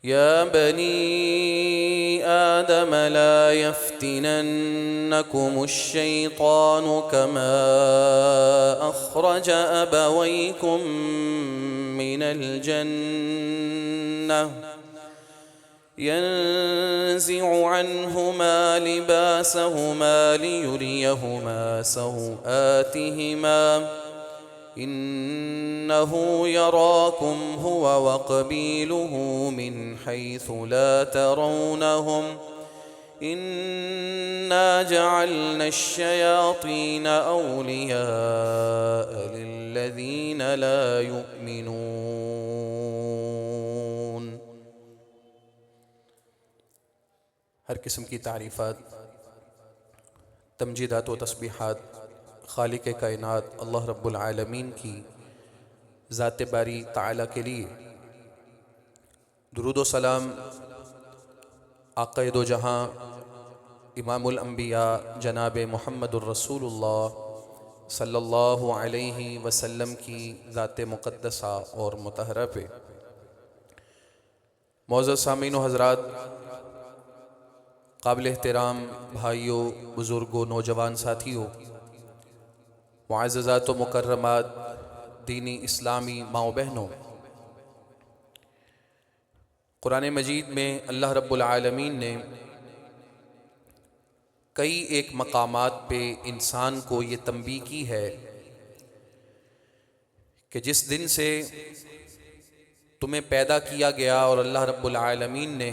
يا بني آدم لا يفتننكم الشيطان كما أخرج أبويكم من الجنة ينزع عنهما لباسهما ليريهما سوآتهما إنه يراكم هو وقبيله من حيث لا ترونهم إنا جعلنا الشياطين أولياء للذين لا يؤمنون۔ ہر قسم کی تعریفات، تمجیدات و تسبیحات خالق کائنات اللہ رب العالمین کی ذات باری تعالیٰ کے لیے۔ درود و سلام آقا دو جہاں امام الانبیاء جناب محمد الرسول اللہ صلی اللہ علیہ وسلم کی ذات مقدسہ اور مطہرہ پہ۔ معزز سامعین و حضرات، قابل احترام بھائیوں، بزرگوں، نوجوان ساتھیوں، معززات و مکرمات، دینی اسلامی ماں و بہنوں، قرآن مجید میں اللہ رب العالمین نے کئی ایک مقامات پہ انسان کو یہ تنبیہ کی ہے کہ جس دن سے تمہیں پیدا کیا گیا اور اللہ رب العالمین نے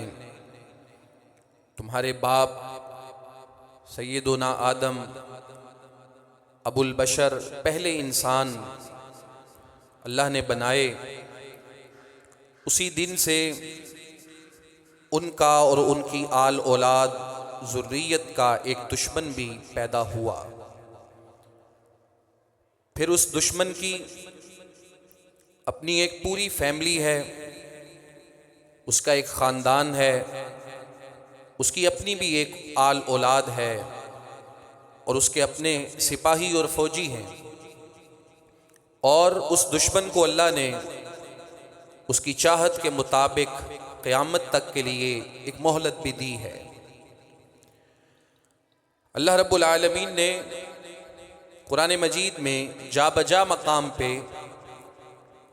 تمہارے باپ سیدنا آدم ابو البشر پہلے انسان اللہ نے بنائے، اسی دن سے ان کا اور ان کی آل اولاد ذریت کا ایک دشمن بھی پیدا ہوا۔ پھر اس دشمن کی اپنی ایک پوری فیملی ہے، اس کا ایک خاندان ہے، اس کی اپنی بھی ایک آل اولاد ہے، اور اس کے اپنے سپاہی اور فوجی ہیں، اور اس دشمن کو اللہ نے اس کی چاہت کے مطابق قیامت تک کے لیے ایک مہلت بھی دی ہے۔ اللہ رب العالمین نے قرآن مجید میں جا بجا مقام پہ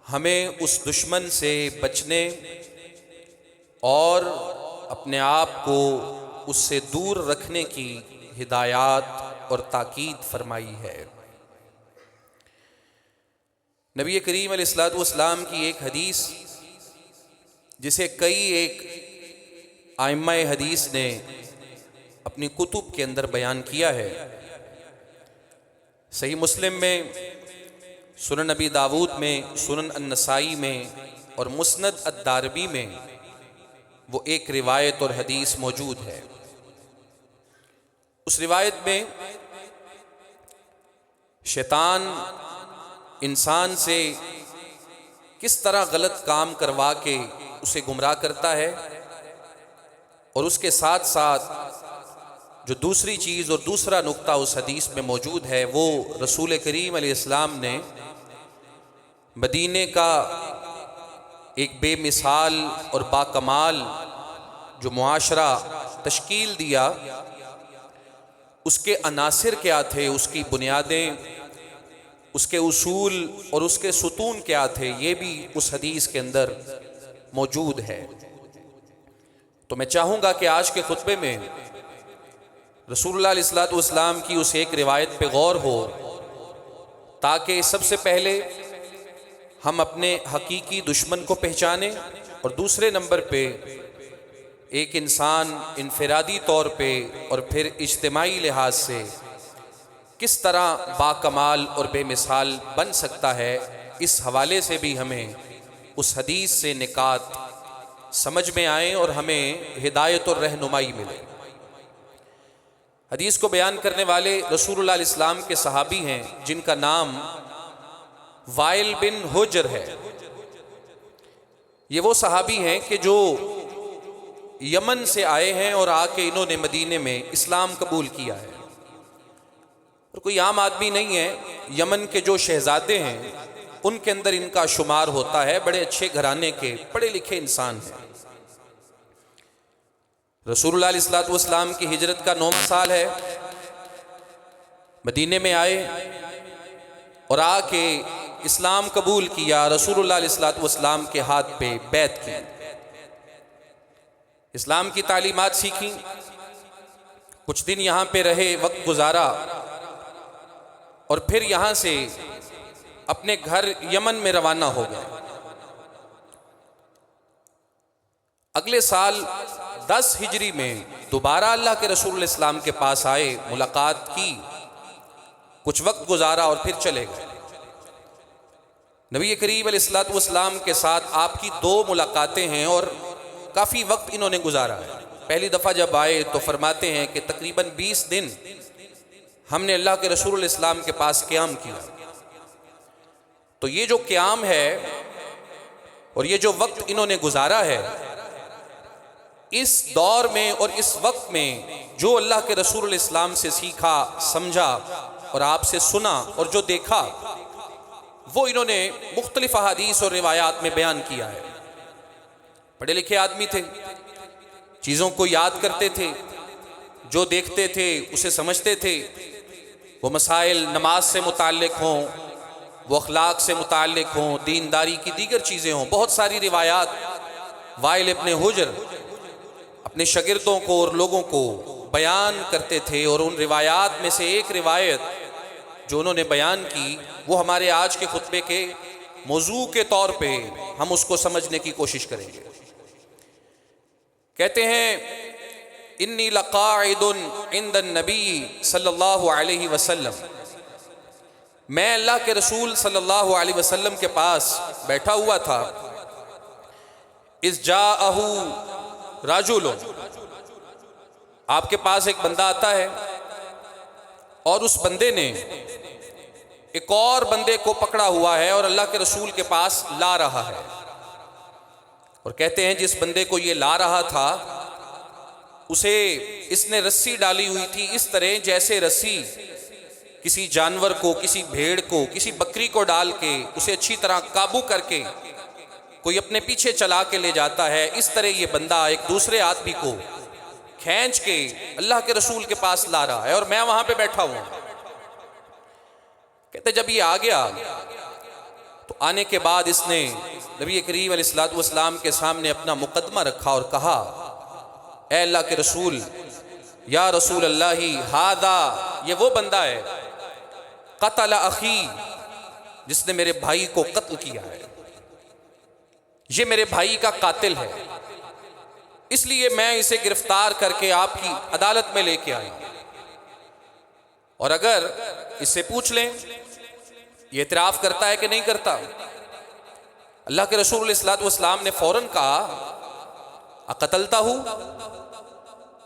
ہمیں اس دشمن سے بچنے اور اپنے آپ کو اس سے دور رکھنے کی ہدایات اور تاکید فرمائی ہے۔ نبی کریم علیہ الصلوۃ والسلام کی ایک حدیث جسے کئی ایک ائمہ حدیث نے اپنی کتب کے اندر بیان کیا ہے، صحیح مسلم میں، سنن نبی داود میں، سنن النسائی میں اور مسند الدارمی میں وہ ایک روایت اور حدیث موجود ہے۔ اس روایت میں شیطان انسان سے کس طرح غلط کام کروا کے اسے گمراہ کرتا ہے، اور اس کے ساتھ ساتھ جو دوسری چیز اور دوسرا نقطہ اس حدیث میں موجود ہے، وہ رسول کریم علیہ السلام نے مدینے کا ایک بے مثال اور باکمال جو معاشرہ تشکیل دیا، اس کے عناصر کیا تھے، اس کی بنیادیں، اس کے اصول اور اس کے ستون کیا تھے، یہ بھی اس حدیث کے اندر موجود ہے۔ تو میں چاہوں گا کہ آج کے خطبے میں رسول اللہ علیہ الصلوۃ والسلام کی اس ایک روایت پہ غور ہو، تاکہ سب سے پہلے ہم اپنے حقیقی دشمن کو پہچانیں، اور دوسرے نمبر پہ ایک انسان انفرادی طور پہ اور پھر اجتماعی لحاظ سے کس طرح باکمال اور بے مثال بن سکتا ہے، اس حوالے سے بھی ہمیں اس حدیث سے نکات سمجھ میں آئیں اور ہمیں ہدایت اور رہنمائی ملے۔ حدیث کو بیان کرنے والے رسول اللہ علیہ السلام کے صحابی ہیں، جن کا نام وائل بن حجر ہے۔ یہ وہ صحابی ہیں کہ جو یمن سے آئے ہیں اور آ کے انہوں نے مدینے میں اسلام قبول کیا ہے، اور کوئی عام آدمی نہیں ہے۔ یمن کے جو شہزادے ہیں ان کے اندر ان کا شمار ہوتا ہے، بڑے اچھے گھرانے کے پڑھے لکھے انسان ہیں۔ رسول اللہ علیہ السلام کی ہجرت کا 9واں سال ہے. مدینے میں آئے اور آ کے اسلام قبول کیا. رسول اللہ علیہ السلام کے ہاتھ پہ بیعت کی, اسلام کی تعلیمات سیکھی, کچھ دن یہاں پہ رہے, وقت گزارا, اور پھر یہاں سے اپنے گھر یمن میں روانہ ہو گئے. اگلے سال 10 ہجری میں دوبارہ اللہ کے رسول علیہ السلام کے پاس آئے, ملاقات کی, کچھ وقت گزارا اور پھر چلے گئے. نبی کریم علیہ السلام کے ساتھ آپ کی 2 ملاقاتیں ہیں اور کافی وقت انہوں نے گزارا ہے. پہلی دفعہ جب آئے تو فرماتے ہیں کہ تقریباً 20 دن ہم نے اللہ کے رسول علیہ السلام کے پاس قیام کیا. تو یہ جو قیام ہے اور یہ جو وقت انہوں نے گزارا ہے, اس دور میں اور اس وقت میں جو اللہ کے رسول علیہ السلام سے سیکھا, سمجھا اور آپ سے سنا اور جو دیکھا, وہ انہوں نے مختلف احادیث اور روایات میں بیان کیا ہے. پڑھے لکھے آدمی تھے, چیزوں کو یاد کرتے تھے, جو دیکھتے تھے اسے سمجھتے تھے. وہ مسائل نماز سے متعلق ہوں, وہ اخلاق سے متعلق ہوں, دینداری کی دیگر چیزیں ہوں, بہت ساری روایات وائل ابن حجر اپنے شاگردوں کو اور لوگوں کو بیان کرتے تھے. اور ان روایات میں سے ایک روایت جو انہوں نے بیان کی وہ ہمارے آج کے خطبے کے موضوع کے طور پہ ہم اس کو سمجھنے کی کوشش کریں گے. کہتے ہیں انی لقاعد عند النبی صلی اللہ علیہ وسلم, میں اللہ کے رسول صلی اللہ علیہ وسلم کے پاس بیٹھا ہوا تھا. اذ جاءہ رجل, آپ کے پاس ایک بندہ آتا ہے اور اس بندے نے ایک اور بندے کو پکڑا ہوا ہے اور اللہ کے رسول کے پاس لا رہا ہے. اور کہتے ہیں جس بندے کو یہ لا رہا تھا اسے اس نے رسی ڈالی ہوئی تھی, اس طرح جیسے رسی کسی جانور کو, کسی بھیڑ کو, کسی بکری کو ڈال کے اسے اچھی طرح قابو کر کے کوئی اپنے پیچھے چلا کے لے جاتا ہے, اس طرح یہ بندہ ایک دوسرے آدمی کو کھینچ کے اللہ کے رسول کے پاس لا رہا ہے اور میں وہاں پہ بیٹھا ہوں. کہتے جب یہ آ گیا تو آنے کے بعد اس نے نبی کریم علیہ السلام کے سامنے اپنا مقدمہ رکھا اور کہا, اے اللہ کے رسول, یا رسول اللہ, ہذا, یہ وہ بندہ ہے, قتل اخی, جس نے میرے بھائی کو قتل کیا ہے, یہ میرے بھائی کا قاتل ہے, اس لیے میں اسے گرفتار کر کے آپ کی عدالت میں لے کے آیا. اور اگر اس سے پوچھ لیں یہ اعتراف کرتا ہے کہ نہیں کرتا. اللہ کے رسول علیہ السلام نے فوراً کہا, اقتلتہ,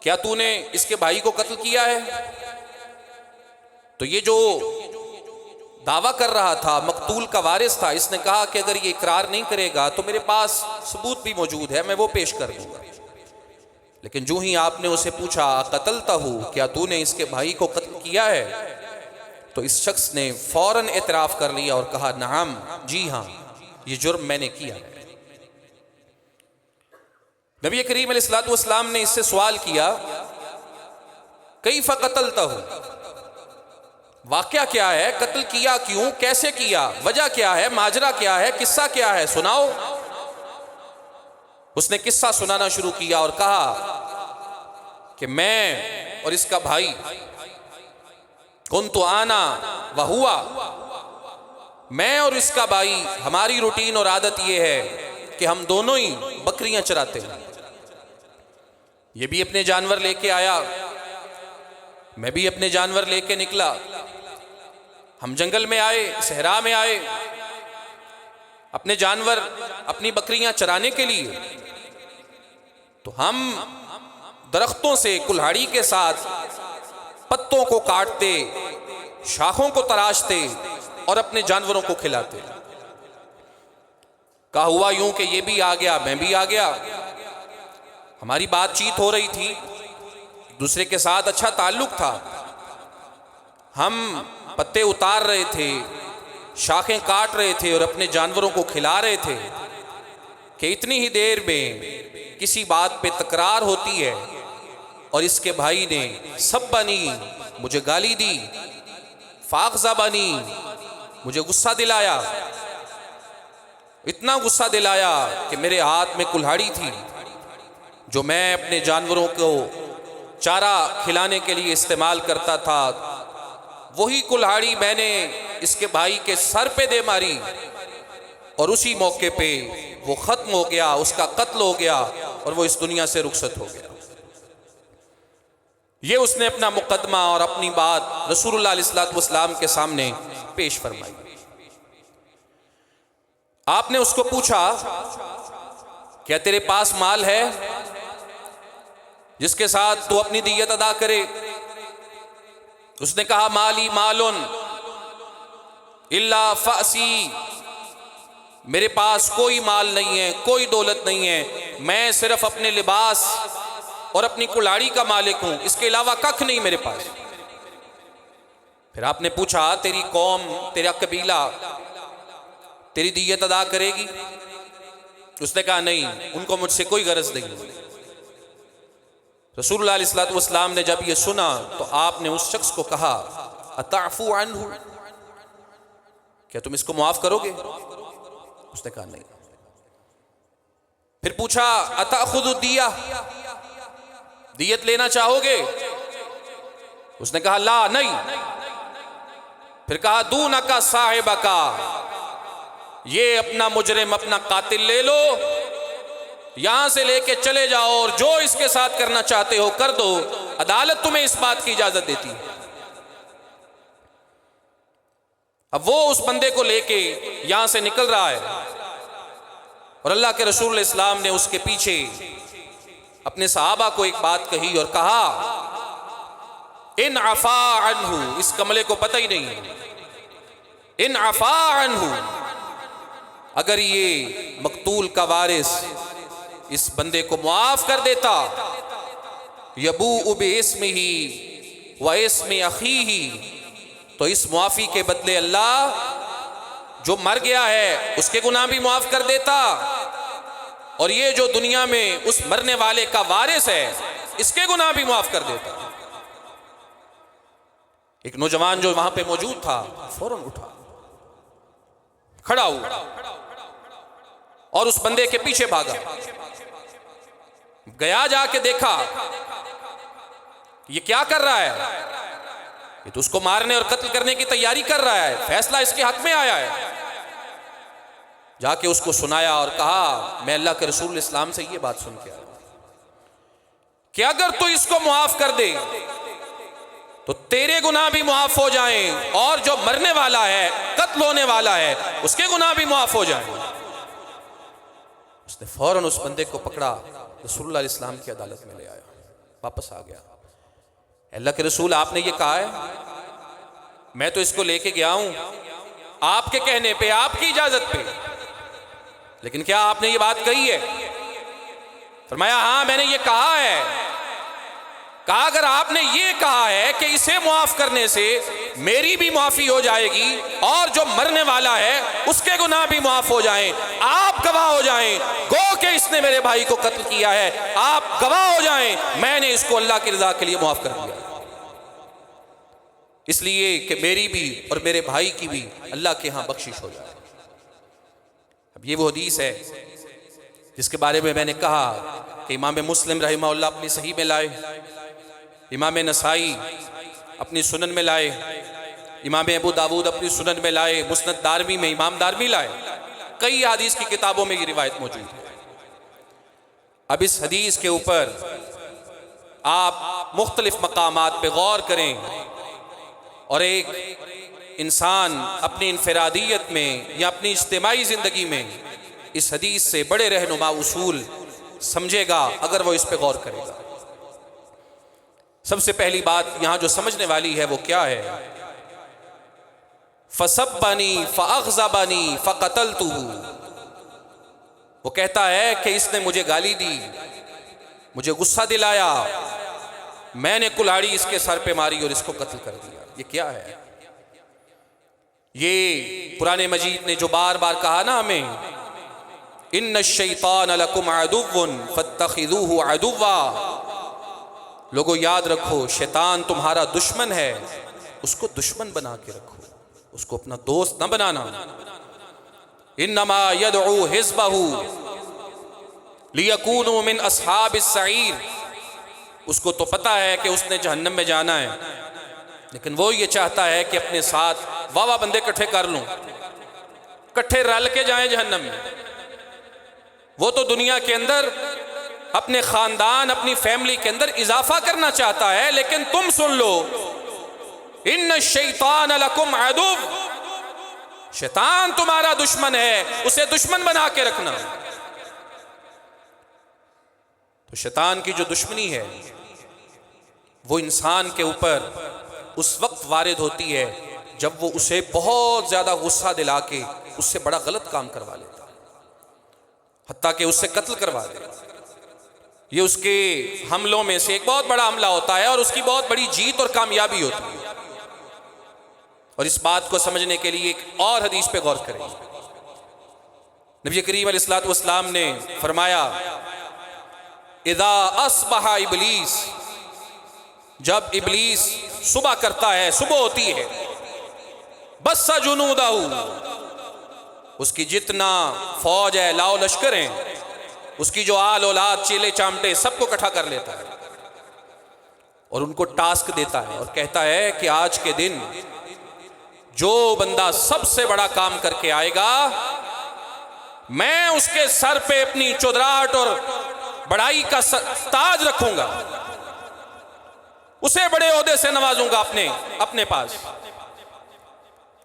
کیا تو نے اس کے بھائی کو قتل کیا ہے؟ تو یہ جو دعویٰ کر رہا تھا, مقتول کا وارث تھا, اس نے کہا کہ اگر یہ اقرار نہیں کرے گا تو میرے پاس ثبوت بھی موجود ہے, میں وہ پیش کر دوں گا. لیکن جو ہی آپ نے اسے پوچھا قتلتہ, کیا تو نے اس کے بھائی کو قتل کیا ہے, تو اس شخص نے فوراً اعتراف کر لیا اور کہا, نعم, جی ہاں, یہ جرم میں نے کیا ہے. نبی کریم علیہ السلام نے اس سے سوال کیا, کیف قتلتہ, واقعہ کیا ہے, قتل کیا کیوں, کیسے کیا, وجہ کیا ہے, ماجرا کیا ہے, قصہ کیا ہے, سناؤ. اس نے قصہ سنانا شروع کیا اور کہا کہ میں اور اس کا بھائی, کنت انا وہوا, میں اور اس کا بھائی, ہماری روٹین اور عادت یہ ہے کہ ہم دونوں ہی بکریاں چراتے ہیں. یہ بھی اپنے جانور لے کے آیا, میں بھی اپنے جانور لے کے نکلا, ہم جنگل میں آئے, صحرا میں آئے, اپنے جانور, اپنی بکریاں چرانے کے لیے. تو ہم درختوں سے کلہاڑی کے ساتھ پتوں کو کاٹتے, شاخوں کو تراشتے اور اپنے جانوروں کو کھلاتے. کہا ہوا یوں کہ یہ بھی آ گیا, میں بھی آ گیا, ہماری بات چیت ہو رہی تھی, ایک دوسرے کے ساتھ اچھا تعلق تھا, ہم پتے اتار رہے تھے, شاخیں کاٹ رہے تھے اور اپنے جانوروں کو کھلا رہے تھے کہ اتنی ہی دیر میں کسی بات پہ تکرار ہوتی ہے اور اس کے بھائی نے سبنی مجھے گالی دی، فاغضبنی مجھے غصہ دلایا، اتنا غصہ دلایا کہ میرے ہاتھ میں کلہاڑی تھی جو میں اپنے جانوروں کو چارہ کھلانے کے لیے استعمال کرتا تھا، وہی کلہاڑی میں نے اس کے بھائی کے سر پہ دے ماری، اور اسی موقع پہ وہ ختم ہو گیا، اس کا قتل ہو گیا اور وہ اس دنیا سے رخصت ہو گیا۔ یہ اس نے اپنا مقدمہ اور اپنی بات رسول اللہ علیہ الصلوۃ والسلام کے سامنے پیش فرمائی۔ آپ نے اس کو پوچھا کیا تیرے پاس مال ہے جس کے ساتھ تو اپنی دیت ادا کرے؟ اس نے کہا مالی مالن الا فأسی، میرے پاس کوئی مال نہیں ہے، کوئی دولت نہیں ہے، میں صرف اپنے لباس اور اپنی کلاڑی کا مالک ہوں، اس کے علاوہ ککھ نہیں میرے پاس۔ پھر آپ نے پوچھا تیری قوم، تیرا قبیلہ تیری دیت ادا کرے گی؟ اس نے کہا نہیں، ان کو مجھ سے کوئی غرض نہیں۔ رسول اللہ علیہ الصلوۃ والسلام نے جب یہ سنا تو آپ نے اس شخص کو کہا اتعفو عنہ، کیا تم اس کو معاف کرو گے؟ اس نے کہا نہیں۔ پھر پوچھا اتأخذ الدیہ، دیت لینا چاہو گے؟ اس نے کہا لا، نہیں۔ پھر کہا دونک صاحبک، یہ اپنا مجرم، اپنا قاتل لے لو، یہاں سے لے کے چلے جاؤ اور جو اس کے ساتھ کرنا چاہتے ہو کر دو، عدالت تمہیں اس بات کی اجازت دیتی ہے۔ اب وہ اس بندے کو لے کے یہاں سے نکل رہا ہے، اور اللہ کے رسول علیہ السلام نے اس کے پیچھے اپنے صحابہ کو ایک بات کہی اور کہا ان عفا عنہ، اس کملے کو پتہ ہی نہیں ہے، ان عفا عنہ، اگر یہ مقتول کا وارث اس بندے کو معاف کر دیتا، یبوء باسمہ واسم اخیہ، تو اس معافی کے بدلے اللہ جو مر گیا ہے اس کے گناہ بھی معاف کر دیتا، اور یہ جو دنیا میں اس مرنے والے کا وارث ہے اس کے گناہ بھی معاف کر دیتا۔ ایک نوجوان جو وہاں پہ موجود تھا فوراً اٹھا، کھڑا ہوا اور اس بندے کے پیچھے بھاگا، گیا جا کے دیکھا یہ کیا کر رہا ہے، یہ تو اس کو مارنے اور قتل کرنے کی تیاری کر رہا ہے، فیصلہ اس کے حق میں آیا ہے۔ جا کے اس کو سنایا اور کہا میں اللہ کے رسول اسلام سے یہ بات سن کے آیا کہ اگر تو اس کو معاف کر دے تو تیرے گناہ بھی معاف ہو جائیں، اور جو مرنے والا ہے، قتل ہونے والا ہے، اس کے گناہ بھی معاف ہو جائیں۔ اس نے فوراً اس بندے کو پکڑا، رسول اللہ علیہ السلام کی عدالت میں لے آیا، واپس آ گیا۔ اللہ کے رسول آپ نے یہ کہا ہے، میں تو اس کو لے کے گیا ہوں آپ کے کہنے پہ، آپ کی اجازت پہ، لیکن کیا آپ نے یہ بات کہی ہے؟ فرمایا ہاں میں نے یہ کہا ہے۔ کہا اگر آپ نے یہ کہا ہے کہ اسے معاف کرنے سے میری بھی معافی ہو جائے گی اور جو مرنے والا ہے اس کے گناہ بھی معاف ہو جائیں، آپ گواہ ہو جائیں گو کہ اس نے میرے بھائی کو قتل کیا ہے، آپ گواہ ہو جائیں میں نے اس کو اللہ کی رضا کے لیے معاف کر دیا، اس لیے کہ میری بھی اور میرے بھائی کی بھی اللہ کے ہاں بخشش ہو جائے۔ اب یہ وہ حدیث ہے جس کے بارے میں نے کہا کہ امام مسلم رحمہ اللہ اپنی صحیح میں لائے، امام نسائی اپنی سنن میں لائے، امام ابو داود اپنی سنن میں لائے، مسند دارمی میں امام دارمی لائے، کئی حدیث کی کتابوں میں یہ روایت موجود ہے۔ اب اس حدیث کے اوپر آپ مختلف مقامات پہ غور کریں، اور ایک انسان اپنی انفرادیت میں یا اپنی اجتماعی زندگی میں اس حدیث سے بڑے رہنما اصول سمجھے گا اگر وہ اس پہ غور کرے گا۔ سب سے پہلی بات یہاں جو سمجھنے والی ہے وہ کیا ہے؟ فَسَبَّنِي فَأَغْضَبَنِي فَقَتَلْتُهُ، وہ کہتا ہے کہ اس نے مجھے گالی دی، مجھے غصہ دلایا، میں نے کلہاڑی اس کے سر پہ ماری اور اس کو قتل کر دیا۔ یہ کیا ہے؟ یہ قرآن مجید نے جو بار بار کہا نا ہمیں، ان الشیطان لکم عدو فاتخذوہ عدوا، لوگوں یاد رکھو شیطان تمہارا دشمن ہے، اس کو دشمن بنا کے رکھو، اس کو اپنا دوست نہ بنانا۔ انما یدعو حزبہ لیکونوا من اصحاب السعیر، اس کو تو پتہ ہے کہ اس نے جہنم میں جانا ہے، لیکن وہ یہ چاہتا ہے کہ اپنے ساتھ واہ بندے کٹھے کر لوں، کٹھے رل کے جائیں جہنم میں۔ وہ تو دنیا کے اندر اپنے خاندان، اپنی فیملی کے اندر اضافہ کرنا چاہتا ہے، لیکن تم سن لو ان الشیطان لکم عدو، شیطان تمہارا دشمن ہے، اسے دشمن بنا کے رکھنا۔ تو شیطان کی جو دشمنی ہے وہ انسان کے اوپر اس وقت وارد ہوتی ہے جب وہ اسے بہت زیادہ غصہ دلا کے اس سے بڑا غلط کام کروا لیتا ہے، حتیٰ کہ اس سے قتل کروا دیتا ہے۔ یہ اس کے حملوں میں سے ایک بہت بڑا حملہ ہوتا ہے اور اس کی بہت بڑی جیت اور کامیابی ہوتی ہے۔ اور اس بات کو سمجھنے کے لیے ایک اور حدیث پہ غور کریں۔ نبی کریم علیہ الصلوۃ والسلام نے فرمایا اذا اصبح ابلیس، جب ابلیس صبح کرتا ہے، صبح ہوتی ہے، بس جنودہ، اس کی جتنا فوج ہے، لاؤ لشکر ہیں، اس کی جو آل اولاد، چیلے چامٹے، سب کو اکٹھا کر لیتا ہے اور ان کو ٹاسک دیتا ہے اور کہتا ہے کہ آج کے دن جو بندہ سب سے بڑا کام کر کے آئے گا، میں اس کے سر پہ اپنی چودراہٹ اور بڑائی کا تاج رکھوں گا، اسے بڑے عہدے سے نوازوں گا اپنے پاس۔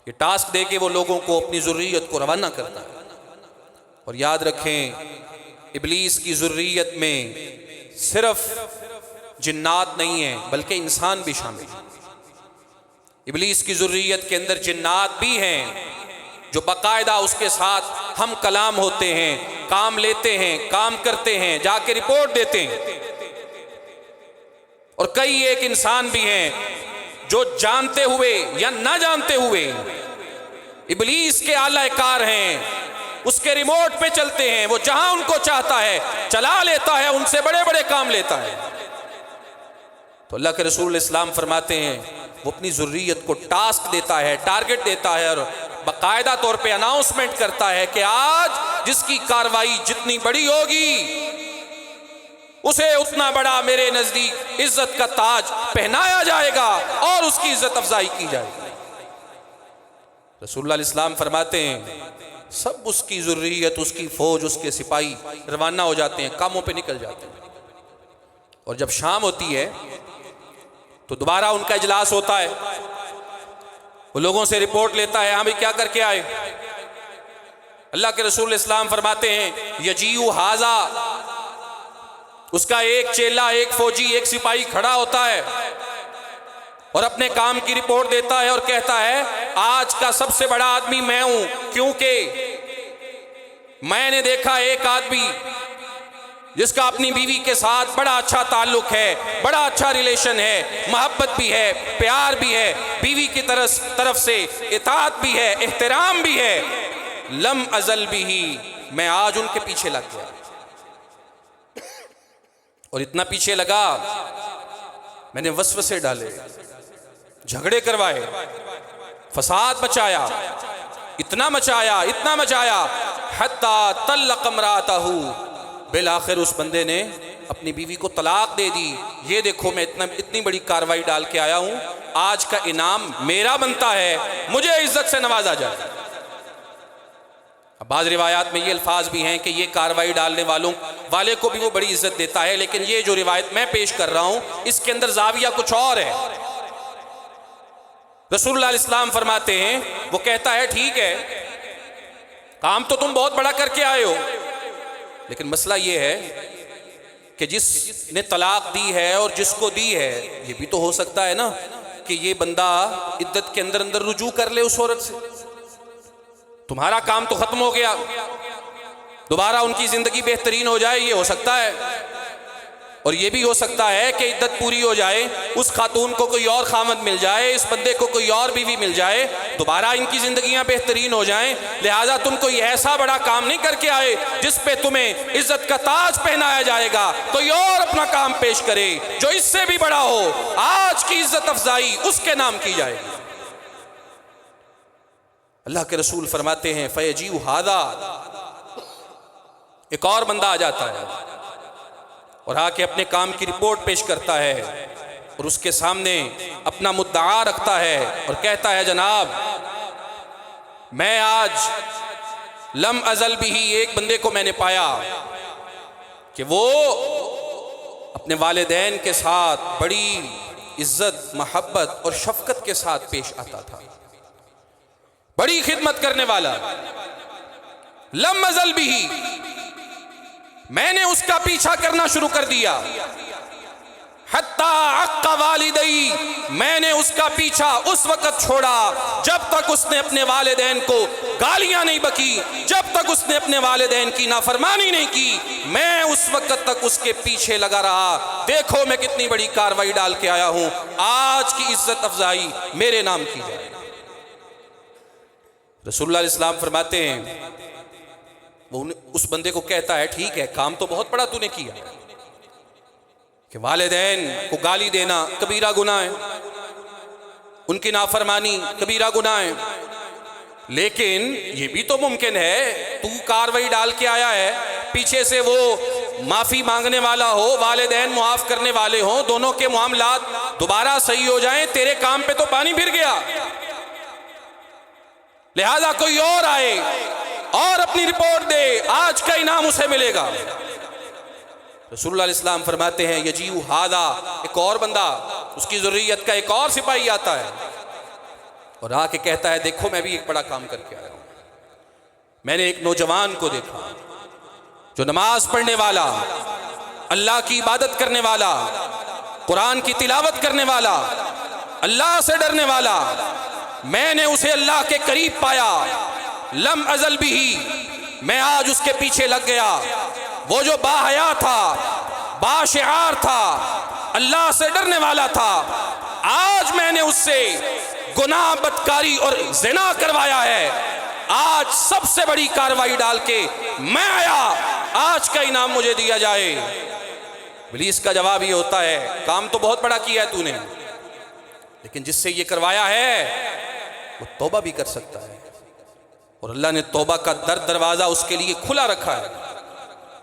یہ ٹاسک دے کے وہ لوگوں کو اپنی ذریت کو روانہ کرتا ہے۔ اور یاد رکھیں ابلیس کی ذریت میں صرف جنات نہیں ہیں بلکہ انسان بھی شامل ہیں۔ ابلیس کی ذریت کے اندر جنات بھی ہیں جو باقاعدہ اس کے ساتھ ہم کلام ہوتے ہیں، کام لیتے ہیں، کام کرتے ہیں، جا کے رپورٹ دیتے ہیں۔ اور کئی ایک انسان بھی ہیں جو جانتے ہوئے یا نہ جانتے ہوئے ابلیس کے اعلی کار ہیں، اس کے ریموٹ پہ چلتے ہیں، وہ جہاں ان کو چاہتا ہے چلا لیتا ہے، ان سے بڑے بڑے کام لیتا ہے۔ تو اللہ کے رسول اسلام فرماتے ہیں وہ اپنی ذریت کو ٹاسک دیتا ہے، ٹارگٹ دیتا ہے اور باقاعدہ طور پہ اناؤنسمنٹ کرتا ہے کہ آج جس کی کاروائی جتنی بڑی ہوگی اسے اتنا بڑا میرے نزدیک عزت کا تاج پہنایا جائے گا اور اس کی عزت افزائی کی جائے گی۔ رسول اللہ علیہ السلام فرماتے ہیں سب اس کی ذریت، اس کی فوج، اس کے سپاہی روانہ ہو جاتے ہیں، کاموں پہ نکل جاتے ہیں۔ اور جب شام ہوتی ہے تو دوبارہ ان کا اجلاس ہوتا ہے، وہ لوگوں سے رپورٹ لیتا ہے، ہاں بھی کیا کر کے آئے؟ اللہ کے رسول اسلام فرماتے ہیں یجیو حاذا، اس کا ایک چیلا، ایک فوجی، ایک سپاہی کھڑا ہوتا ہے اور اپنے کام کی رپورٹ دیتا ہے اور کہتا ہے آج کا سب سے بڑا آدمی میں ہوں، کیونکہ میں نے دیکھا ایک آدمی جس کا اپنی بیوی کے ساتھ بڑا اچھا تعلق ہے، بڑا اچھا ریلیشن ہے، محبت بھی ہے، پیار بھی ہے، بیوی کی طرف سے اطاعت بھی ہے، احترام بھی ہے، لم ازل بھی، میں آج ان کے پیچھے لگ گیا اور اتنا پیچھے لگا میں نے وسوسے ڈالے، جھگڑے کروائے، فساد مچایا، اتنا مچایا حتی طلق امراتہ، بالآخر اس بندے نے اپنی بیوی کو طلاق دے دی۔ یہ دیکھو میں اتنی بڑی کاروائی ڈال کے آیا ہوں، آج کا انعام میرا بنتا ہے، مجھے عزت سے نوازا جائے۔ اب بعض روایات میں یہ الفاظ بھی ہیں کہ یہ کاروائی ڈالنے والے کو بھی وہ بڑی عزت دیتا ہے، لیکن یہ جو روایت میں پیش کر رہا ہوں اس کے اندر زاویہ کچھ اور ہے۔ رسول اللہ علیہ السلام فرماتے ہیں، وہ کہتا ہے ٹھیک ہے کام تو تم بہت بڑا کر کے آئے ہو، لیکن مسئلہ یہ ہے کہ جس نے طلاق دی ہے اور جس کو دی ہے یہ بھی تو ہو سکتا ہے نا کہ یہ بندہ عدت کے اندر رجوع کر لے اس عورت سے، تمہارا کام تو ختم ہو گیا، دوبارہ ان کی زندگی بہترین ہو جائے، یہ ہو سکتا ہے۔ اور یہ بھی ہو سکتا ہے کہ عدت پوری ہو جائے، اس خاتون کو کوئی اور خامند مل جائے، اس بندے کو کوئی اور بیوی مل جائے، دوبارہ ان کی زندگیاں بہترین ہو جائیں، لہٰذا تم کوئی ایسا بڑا کام نہیں کر کے آئے جس پہ تمہیں عزت کا تاج پہنایا جائے گا، کوئی اور اپنا کام پیش کرے جو اس سے بھی بڑا ہو، آج کی عزت افزائی اس کے نام کی جائے گی۔ اللہ کے رسول فرماتے ہیں فَيَجِيُّ هَذَا، ایک اور بندہ آ جاتا ہے اور آ کے اپنے کام کی رپورٹ پیش کرتا ہے اور اس کے سامنے اپنا مدعا رکھتا ہے اور کہتا ہے جناب میں آج لم ازل بھی، ایک بندے کو میں نے پایا کہ وہ اپنے والدین کے ساتھ بڑی عزت، محبت اور شفقت کے ساتھ پیش آتا تھا، بڑی خدمت کرنے والا، لم ازل بھی، میں نے اس کا پیچھا کرنا شروع کر دیا، حتی عق والدی، میں نے اس کا پیچھا اس وقت چھوڑا جب تک اس نے اپنے والدین کو گالیاں نہیں بکی، جب تک اس نے اپنے والدین کی نافرمانی نہیں کی، میں اس وقت تک اس کے پیچھے لگا رہا، دیکھو میں کتنی بڑی کاروائی ڈال کے آیا ہوں، آج کی عزت افزائی میرے نام کی جائے۔ رسول اللہ علیہ السلام فرماتے ہیں وہ اس بندے کو کہتا ہے ٹھیک ہے کام تو بہت بڑا تو نے کیا کہ والدین کو گالی دینا کبیرہ گناہ ہے، ان کی نافرمانی کبیرہ گناہ ہے، لیکن یہ بھی تو ممکن ہے تو کاروائی ڈال کے آیا ہے، پیچھے سے وہ معافی مانگنے والا ہو، والدین معاف کرنے والے ہوں، دونوں کے معاملات دوبارہ صحیح ہو جائیں، تیرے کام پہ تو پانی پھر گیا، لہذا کوئی اور آئے اور اپنی رپورٹ دے، آج کا انعام اسے ملے گا۔ رسول اللہ علیہ السلام فرماتے ہیں یجیء ھذا، ایک اور بندہ، اس کی ذریت کا ایک اور سپاہی آتا ہے اور آ کے کہتا ہے دیکھو میں بھی ایک بڑا کام کر کے آیا ہوں، میں نے ایک نوجوان کو دیکھا جو نماز پڑھنے والا، اللہ کی عبادت کرنے والا، قرآن کی تلاوت کرنے والا، اللہ سے ڈرنے والا، میں نے اسے اللہ کے قریب پایا، لم ازل بھی، میں آج اس کے پیچھے لگ گیا، وہ جو با حیا تھا، با شعار تھا، اللہ سے ڈرنے والا تھا، آج میں نے اس سے گناہ، بدکاری اور زنا کروایا ہے، آج سب سے بڑی کاروائی ڈال کے میں آیا، آج کا انعام مجھے دیا جائے۔ ابلیس کا جواب یہ ہوتا ہے کام تو بہت بڑا کیا ہے تو نے، لیکن جس سے یہ کروایا ہے وہ توبہ بھی کر سکتا ہے، اور اللہ نے توبہ کا دروازہ اس کے لیے کھلا رکھا ہے،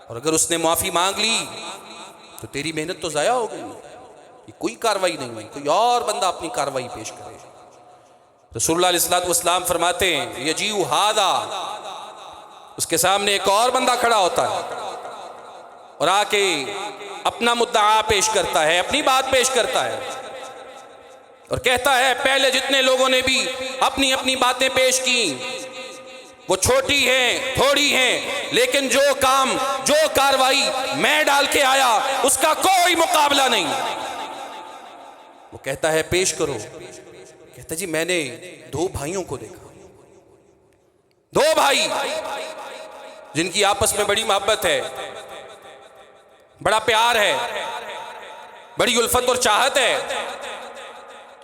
اور اگر اس نے معافی مانگ لی تو تیری محنت تو ضائع ہو گئی، یہ کوئی کاروائی نہیں ہوئی، کوئی اور بندہ اپنی کاروائی پیش کرے۔ رسول اللہ علیہ السلام فرماتے ہیں یجیء ھذا، اس کے سامنے ایک اور بندہ کھڑا ہوتا ہے اور آ کے اپنا مدعا پیش کرتا ہے، اپنی بات پیش کرتا ہے اور کہتا ہے پہلے جتنے لوگوں نے بھی اپنی اپنی باتیں پیش کی وہ چھوٹی ہیں، تھوڑی ہیں، لیکن جو کام، جو کاروائی میں ڈال کے آیا اس کا کوئی مقابلہ نہیں۔ وہ کہتا ہے پیش کرو، کہتا جی میں نے دو بھائیوں کو دیکھا، دو بھائی جن کی آپس میں بڑی محبت ہے، بڑا پیار ہے، بڑی الفت اور چاہت ہے،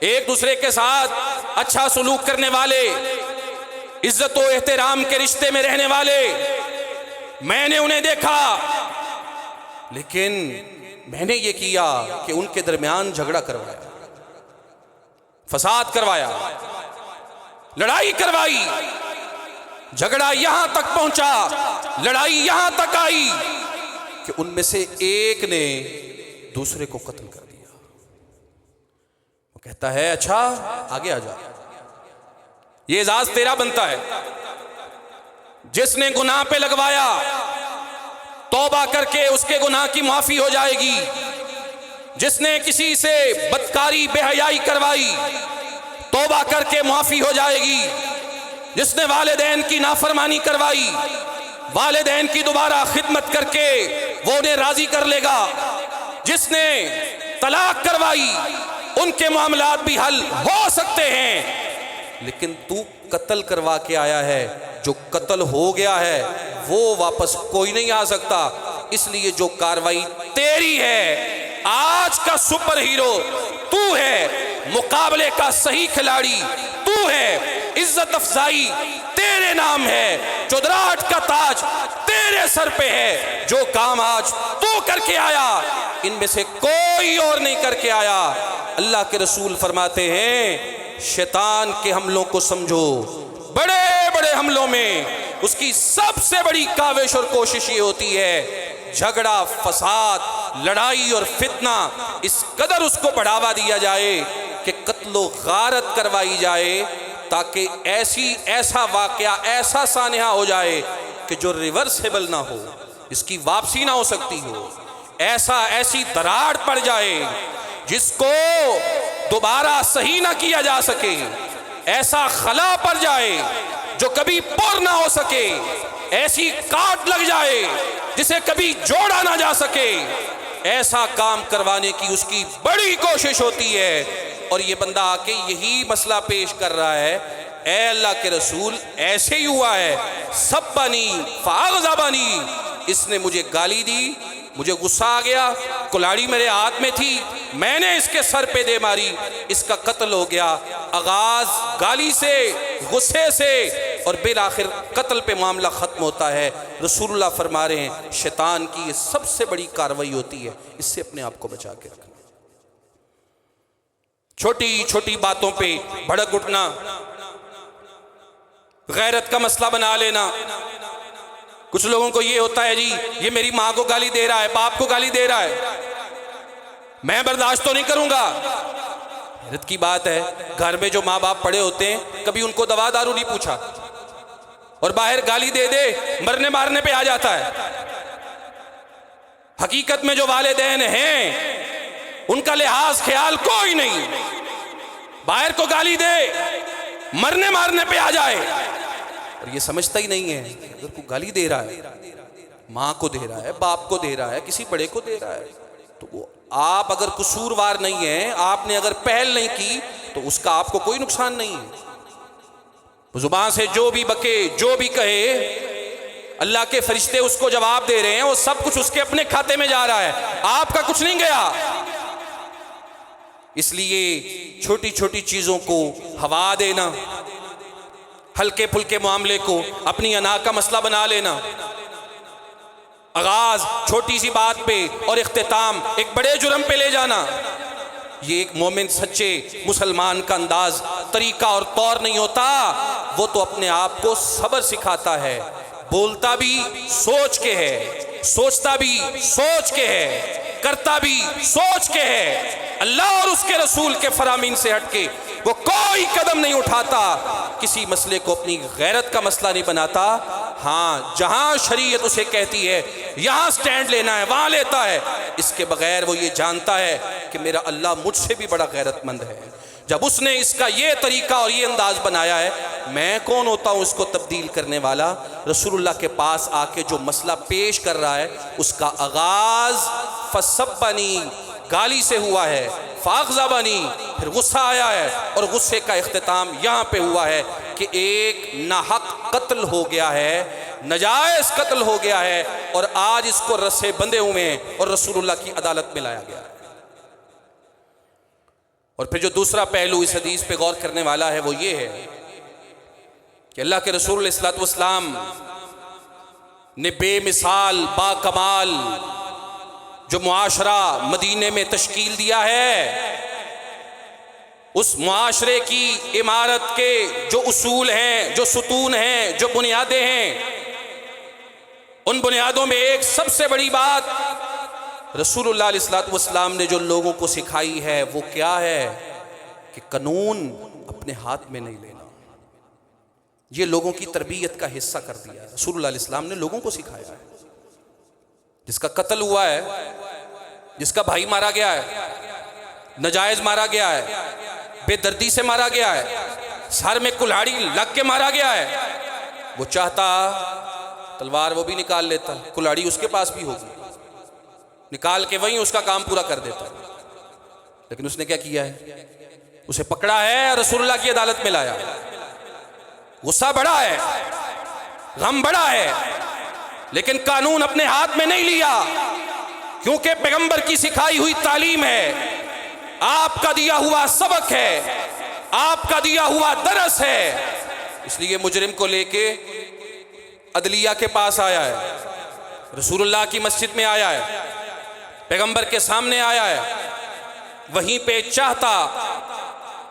ایک دوسرے کے ساتھ اچھا سلوک کرنے والے، عزت و احترام کے رشتے میں رہنے والے، میں نے انہیں دیکھا، لیکن میں نے یہ کیا کہ ان کے درمیان جھگڑا کروایا، فساد کروایا، لڑائی کروائی، جھگڑا یہاں تک پہنچا، لڑائی یہاں تک آئی کہ ان میں سے ایک نے دوسرے کو قتل کر دیا۔ وہ کہتا ہے اچھا آگے آ جا، یہ اعزاز تیرا بنتا ہے، جس نے گناہ پہ لگوایا توبہ کر کے اس کے گناہ کی معافی ہو جائے گی، جس نے کسی سے بدکاری، بے حیائی کروائی توبہ کر کے معافی ہو جائے گی، جس نے والدین کی نافرمانی کروائی والدین کی دوبارہ خدمت کر کے وہ انہیں راضی کر لے گا، جس نے طلاق کروائی ان کے معاملات بھی حل ہو سکتے ہیں، لیکن تو قتل کروا کے آیا ہے، جو قتل ہو گیا ہے وہ واپس کوئی نہیں آ سکتا، اس لیے جو کاروائی تیری ہے، آج کا سپر ہیرو تو ہے، مقابلے کا صحیح کھلاڑی تو ہے، عزت افزائی تیرے نام ہے، چودراہٹ کا تاج تیرے سر پہ ہے، جو کام آج تو کر کے آیا ان میں سے کوئی اور نہیں کر کے آیا۔ اللہ کے رسول فرماتے ہیں شیطان کے حملوں کو سمجھو، بڑے بڑے حملوں میں اس کی سب سے بڑی کاوش اور کوشش یہ ہوتی ہے جھگڑا، فساد، لڑائی اور فتنہ اس قدر اس کو بڑھاوا دیا جائے کہ قتل و غارت کروائی جائے، تاکہ ایسا واقعہ، ایسا سانحہ ہو جائے کہ جو ریورسیبل نہ ہو، اس کی واپسی نہ ہو سکتی ہو، ایسی دراڑ پڑ جائے جس کو دوبارہ صحیح نہ کیا جا سکے، ایسا خلا پڑ جائے جو کبھی پر نہ ہو سکے، ایسی کاٹ لگ جائے جسے کبھی جوڑا نہ جا سکے، ایسا کام کروانے کی اس کی بڑی کوشش ہوتی ہے۔ اور یہ بندہ آ کے یہی مسئلہ پیش کر رہا ہے، اے اللہ کے رسول ایسے ہی ہوا ہے، سبنی فاغضبنی، اس نے مجھے گالی دی، مجھے غصہ آ گیا، کلاڑی میرے ہاتھ میں تھی، میں نے اس کے سر پہ دے ماری، اس کا قتل ہو گیا۔ آغاز گالی سے، غصے سے، اور بالآخر قتل پہ معاملہ ختم ہوتا ہے۔ رسول اللہ فرما رہے ہیں شیطان کی یہ سب سے بڑی کاروائی ہوتی ہے، اس سے اپنے آپ کو بچا کے رکھنا۔ چھوٹی چھوٹی باتوں پہ بھڑک اٹھنا، غیرت کا مسئلہ بنا لینا۔ کچھ لوگوں کو یہ ہوتا ہے جی یہ میری ماں کو گالی دے رہا ہے، باپ کو گالی دے رہا ہے، میں برداشت تو نہیں کروں گا۔ حیرت کی بات ہے، گھر میں جو ماں باپ پڑے ہوتے ہیں کبھی ان کو دوا دارو نہیں پوچھا، اور باہر گالی دے دے مرنے مارنے پہ آ جاتا ہے۔ حقیقت میں جو والدین ہیں ان کا لحاظ خیال کوئی نہیں، باہر کو گالی دے مرنے مارنے پہ آ جائے، اور یہ سمجھتا ہی نہیں ہے اگر کوئی گالی دے رہا ہے، ماں کو دے رہا ہے، باپ کو دے رہا ہے، کسی بڑے کو دے رہا ہے، تو وہ آپ اگر قصوروار نہیں ہیں، آپ نے اگر پہل نہیں کی تو اس کا آپ کو کوئی نقصان نہیں ہے۔ زبان سے جو بھی بکے، جو بھی کہے، اللہ کے فرشتے اس کو جواب دے رہے ہیں، وہ سب کچھ اس کے اپنے کھاتے میں جا رہا ہے، آپ کا کچھ نہیں گیا۔ اس لیے چھوٹی چھوٹی چیزوں کو ہوا دینا، ہلکے پھلکے معاملے کو اپنی انا کا مسئلہ بنا لینا، آغاز چھوٹی سی بات پہ اور اختتام ایک بڑے جرم پہ لے جانا، یہ ایک مومن سچے مسلمان کا انداز، طریقہ اور طور نہیں ہوتا۔ وہ تو اپنے آپ کو صبر سکھاتا ہے، بولتا بھی سوچ کے ہے، سوچتا بھی سوچ کے ہے، کرتا بھی سوچ کے ہے۔ اللہ اور اس کے رسول کے فرامین سے ہٹ کے وہ کوئی قدم نہیں اٹھاتا، کسی مسئلے کو اپنی غیرت کا مسئلہ نہیں بناتا۔ ہاں جہاں شریعت اسے کہتی ہے یہاں سٹینڈ لینا ہے وہاں لیتا ہے، اس کے بغیر وہ یہ جانتا ہے کہ میرا اللہ مجھ سے بھی بڑا غیرت مند ہے۔ جب اس نے اس کا یہ طریقہ اور یہ انداز بنایا ہے، میں کون ہوتا ہوں اس کو تبدیل کرنے والا؟ رسول اللہ کے پاس آ کے جو مسئلہ پیش کر رہا ہے اس کا آغاز فسبنی، گالی سے ہوا ہے، فاغضبنی، پھر غصہ آیا ہے، اور غصے کا اختتام یہاں پہ ہوا ہے کہ ایک ناحق قتل ہو گیا ہے، ناجائز قتل ہو گیا ہے، اور آج اس کو رسے بندھے ہوئے ہیں اور رسول اللہ کی عدالت میں لایا گیا ہے۔ اور پھر جو دوسرا پہلو اس حدیث پہ غور کرنے والا ہے وہ یہ ہے کہ اللہ کے رسول علیہ الصلوۃ والسلام نے بے مثال با کمال جو معاشرہ مدینے میں تشکیل دیا ہے، اس معاشرے کی عمارت کے جو اصول ہیں، جو ستون ہیں، جو بنیادیں ہیں، ان بنیادوں میں ایک سب سے بڑی بات رسول اللہ علیہ الصلوۃ والسلام نے جو لوگوں کو سکھائی ہے وہ کیا ہے کہ قانون اپنے ہاتھ میں نہیں لینا۔ یہ لوگوں کی تربیت کا حصہ کر دیا ہے، رسول اللہ علیہ السلام نے لوگوں کو سکھایا ہے۔ جس کا قتل ہوا ہے، جس کا بھائی مارا گیا ہے، ناجائز مارا گیا ہے، بے دردی سے مارا گیا ہے، سر میں کلہاڑی لگ کے مارا گیا ہے، وہ چاہتا تلوار وہ بھی نکال لیتا، کلہاڑی اس کے پاس بھی ہوگی، نکال کے وہیں اس کا کام پورا کر دیتا، لیکن اس نے کیا کیا ہے؟ اسے پکڑا ہے، رسول اللہ کی عدالت میں لایا۔ غصہ بڑا ہے، غم بڑا ہے، لیکن قانون اپنے ہاتھ میں نہیں لیا، کیونکہ پیغمبر کی سکھائی ہوئی تعلیم ہے، آپ کا دیا ہوا سبق ہے، آپ کا دیا ہوا درس ہے، اس لیے مجرم کو لے کے عدلیہ کے پاس آیا ہے، رسول اللہ کی مسجد میں آیا ہے، پیغمبر کے سامنے آیا ہے، وہیں پہ چاہتا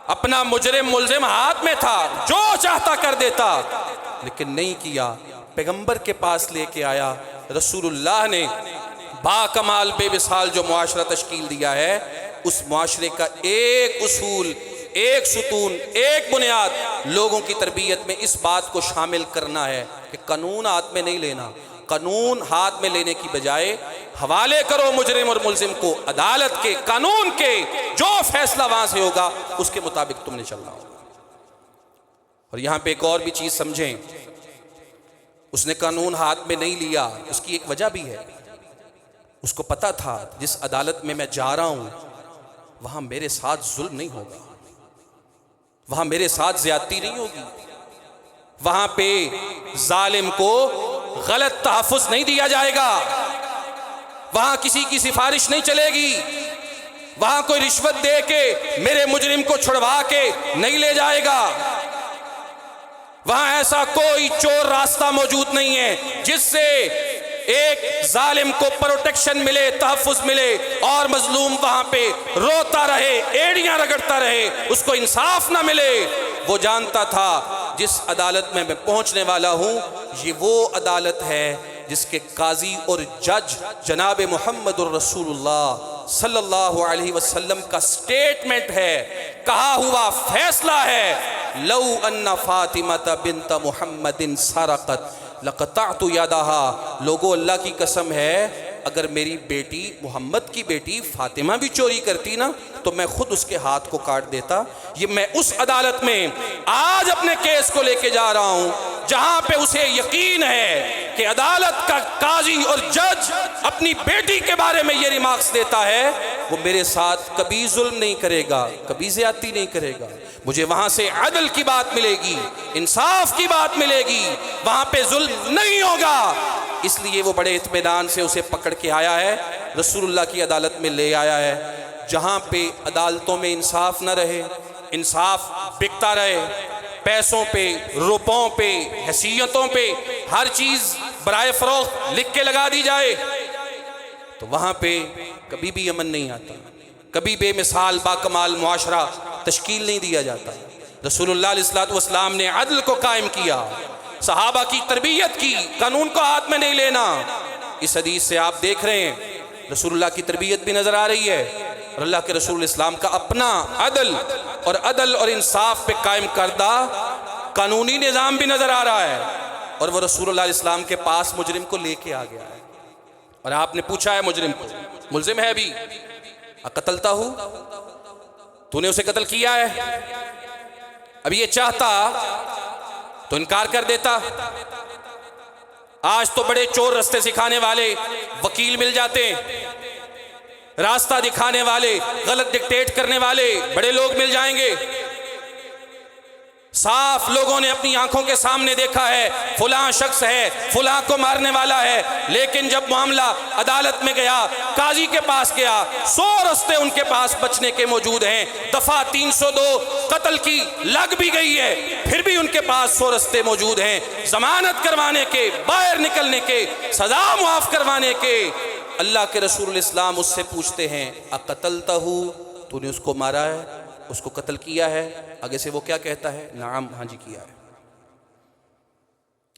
اپنا مجرم ملزم ہاتھ میں تھا، جو چاہتا کر دیتا، لیکن نہیں کیا، پیغمبر کے پاس لے کے آیا۔ رسول اللہ نے با کمال بے مثال جو معاشرہ تشکیل دیا ہے، اس معاشرے کا ایک اصول، ایک ستون، ایک بنیاد لوگوں کی تربیت میں اس بات کو شامل کرنا ہے کہ قانون ہاتھ میں نہیں لینا، قانون ہاتھ میں لینے کی بجائے حوالے کرو مجرم اور ملزم کو عدالت کے، قانون کے، جو فیصلہ وہاں سے ہوگا اس کے مطابق تم نے چلنا ہوگا۔ اور یہاں پہ ایک اور بھی چیز سمجھیں، اس نے قانون ہاتھ میں نہیں لیا، اس کی ایک وجہ بھی ہے، اس کو پتا تھا جس عدالت میں جا رہا ہوں وہاں میرے ساتھ ظلم نہیں ہوگا، وہاں میرے ساتھ زیادتی نہیں ہوگی، وہاں پہ ظالم کو غلط تحفظ نہیں دیا جائے گا، وہاں کسی کی سفارش نہیں چلے گی، وہاں کوئی رشوت دے کے میرے مجرم کو چھڑوا کے نہیں لے جائے گا، وہاں ایسا کوئی چور راستہ موجود نہیں ہے جس سے ایک ظالم کو پروٹیکشن ملے، تحفظ ملے، اور مظلوم وہاں پہ روتا رہے، ایڑیاں رگڑتا رہے، اس کو انصاف نہ ملے۔ وہ جانتا تھا جس عدالت میں پہنچنے والا ہوں یہ وہ عدالت ہے جس کے قاضی اور جج جناب محمد الرسول اللہ صلی اللہ علیہ وسلم کا سٹیٹمنٹ ہے، کہا ہوا فیصلہ ہے، لو ان فاطمہ بنت محمد سرقت لقطعت یدہا، لوگو اللہ کی قسم ہے اگر میری بیٹی محمد کی بیٹی فاطمہ بھی چوری کرتی نا تو میں خود اس کے ہاتھ کو کاٹ دیتا۔ یہ میں اس عدالت میں آج اپنے کیس کو لے کے جا رہا ہوں جہاں پہ اسے یقین ہے کہ عدالت کا قاضی اور جج اپنی بیٹی کے بارے میں یہ ریمارکس دیتا ہے، وہ میرے ساتھ کبھی ظلم نہیں کرے گا، کبھی زیادتی نہیں کرے گا، مجھے وہاں سے عدل کی بات ملے گی، انصاف کی بات ملے گی، وہاں پہ ظلم نہیں ہوگا۔ اس لیے وہ بڑے اطمینان سے اسے پکڑ کے آیا ہے، رسول اللہ کی عدالت میں لے آیا ہے، جہاں پہ عدالتوں میں انصاف نہ رہے، انصاف بکتا رہے، پیسوں پہ، روپوں پہ، حیثیتوں پہ ہر چیز برائے فروخت لکھ کے لگا دی جائے تو وہاں پہ کبھی بھی امن نہیں آتا، کبھی بے مثال باکمال معاشرہ تشکیل نہیں دیا جاتا۔ رسول اللہ علیہ السلام نے عدل کو قائم کیا، صحابہ کی تربیت کی، قانون کو ہاتھ میں نہیں لینا۔ اس حدیث سے آپ دیکھ رہے ہیں رسول اللہ کی تربیت بھی نظر آ رہی ہے، اور اللہ کے رسول اسلام کا اپنا عدل اور انصاف پہ قائم کردہ قانونی نظام بھی نظر آ رہا ہے، اور وہ رسول اللہ علیہ السلام کے پاس مجرم کو لے کے آ گیا ہے، اور آپ نے پوچھا ہے مجرم کو، ملزم ہے بھی، قتلتا ہوں، تو نے اسے قتل کیا ہے؟ اب یہ چاہتا تو انکار کر دیتا۔ آج تو بڑے چور رستے سکھانے والے وکیل مل جاتے ہیں، راستہ دکھانے والے، غلط ڈکٹیٹ کرنے والے بڑے لوگ مل جائیں گے۔ صاف لوگوں نے اپنی آنکھوں کے سامنے دیکھا ہے فلاں شخص ہے، فلاں کو مارنے والا ہے، لیکن جب معاملہ عدالت میں گیا، قاضی کے پاس گیا، 100 رستے ان کے پاس بچنے کے موجود ہیں، دفعہ 302 قتل کی لگ بھی گئی ہے، پھر بھی ان کے پاس 100 رستے موجود ہیں ضمانت کروانے کے، باہر نکلنے کے، سزا معاف کروانے کے۔ اللہ کے رسول الاسلام اس سے پوچھتے ہیں اقتلتہ، تو نے اس کو مارا ہے، اس کو قتل کیا ہے؟ آگے سے وہ کیا کہتا ہے؟ نعم، ہاں جی کیا ہے۔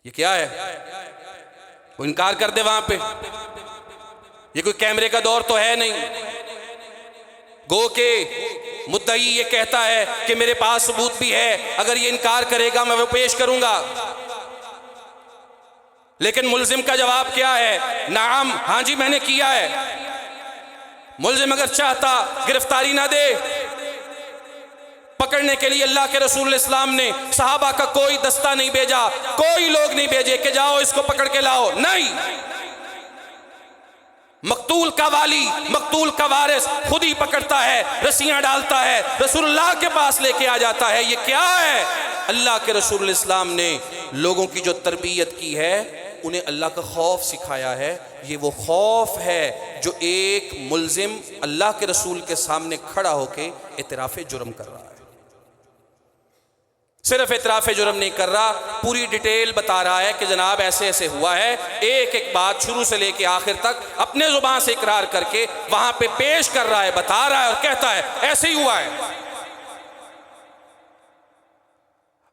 یہ کیا ہے؟ وہ انکار کر دے وہاں پہ۔ یہ کوئی کیمرے کا دور تو ہے نہیں، گو کہ مدعی یہ کہتا ہے کہ میرے پاس ثبوت بھی ہے، اگر یہ انکار کرے گا میں وہ پیش کروں گا، لیکن ملزم کا جواب کیا ہے؟ نعم، ہاں جی میں نے کیا ہے۔ ملزم اگر چاہتا گرفتاری نہ دے، پکڑنے کے لیے اللہ کے رسول اسلام نے صحابہ کا کوئی دستہ نہیں بھیجا، کوئی لوگ نہیں بھیجے کہ جاؤ اس کو پکڑ کے لاؤ، نہیں، مقتول کا والی، مقتول کا وارث خود ہی پکڑتا ہے، رسیاں ڈالتا ہے، رسول اللہ کے پاس لے کے آ جاتا ہے۔ یہ کیا ہے؟ اللہ کے رسول اسلام نے لوگوں کی جو تربیت کی ہے انہیں اللہ کا خوف سکھایا ہے. یہ وہ خوف ہے جو ایک ملزم اللہ کے رسول کے سامنے کھڑا ہو کے اعتراف جرم کر رہا ہے. صرف اعتراف جرم نہیں کر رہا، پوری ڈیٹیل بتا رہا ہے کہ جناب ایسے ایسے ہوا ہے. ایک ایک بات شروع سے لے کے آخر تک اپنے زبان سے اقرار کر کے وہاں پہ پیش کر رہا ہے، بتا رہا ہے اور کہتا ہے ایسے ہی ہوا ہے.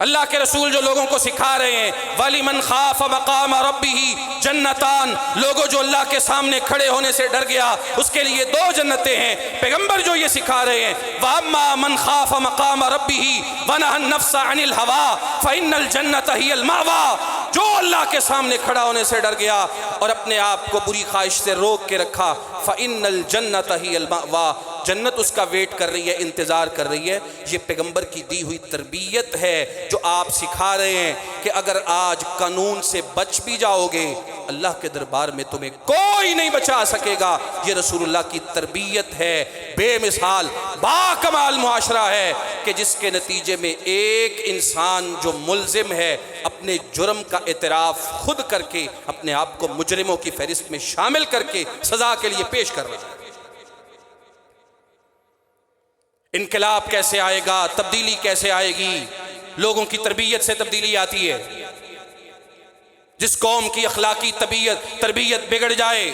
اللہ کے رسول جو لوگوں کو سکھا رہے ہیں وَلِمَنْ خَافَ مَقَامَ رَبِّهِ جَنَّتَانِ، لوگوں جو اللہ کے سامنے کھڑے ہونے سے ڈر گیا اس کے لیے 2 جنتیں ہیں. پیغمبر جو یہ سکھا رہے ہیں وَأَمَّا مَنْ خَافَ مَقَامَ رَبِّهِ وَنَهَى النَّفْسَ عَنِ الْهَوَىٰ فَإِنَّ الْجَنَّةَ هِيَ الْمَأْوَىٰ، جو اللہ کے سامنے کھڑا ہونے سے ڈر گیا اور اپنے آپ کو بری خواہش سے روک کے رکھا فَإِنَّ الْجَنَّةَ هِيَ الْمَأْوَىٰ، جنت اس کا ویٹ کر رہی ہے، انتظار کر رہی ہے. یہ پیغمبر کی دی ہوئی تربیت ہے جو آپ سکھا رہے ہیں کہ اگر آج قانون سے بچ بھی جاؤ گے اللہ کے دربار میں تمہیں کوئی نہیں بچا سکے گا. یہ رسول اللہ کی تربیت ہے. بے مثال با کمال معاشرہ ہے کہ جس کے نتیجے میں ایک انسان جو ملزم ہے اپنے جرم کا اعتراف خود کر کے اپنے آپ کو مجرموں کی فہرست میں شامل کر کے سزا کے لیے پیش کر رہا ہے. انقلاب کیسے آئے گا، تبدیلی کیسے آئے گی؟ لوگوں کی تربیت سے تبدیلی آتی ہے. جس قوم کی اخلاقی تربیت بگڑ جائے،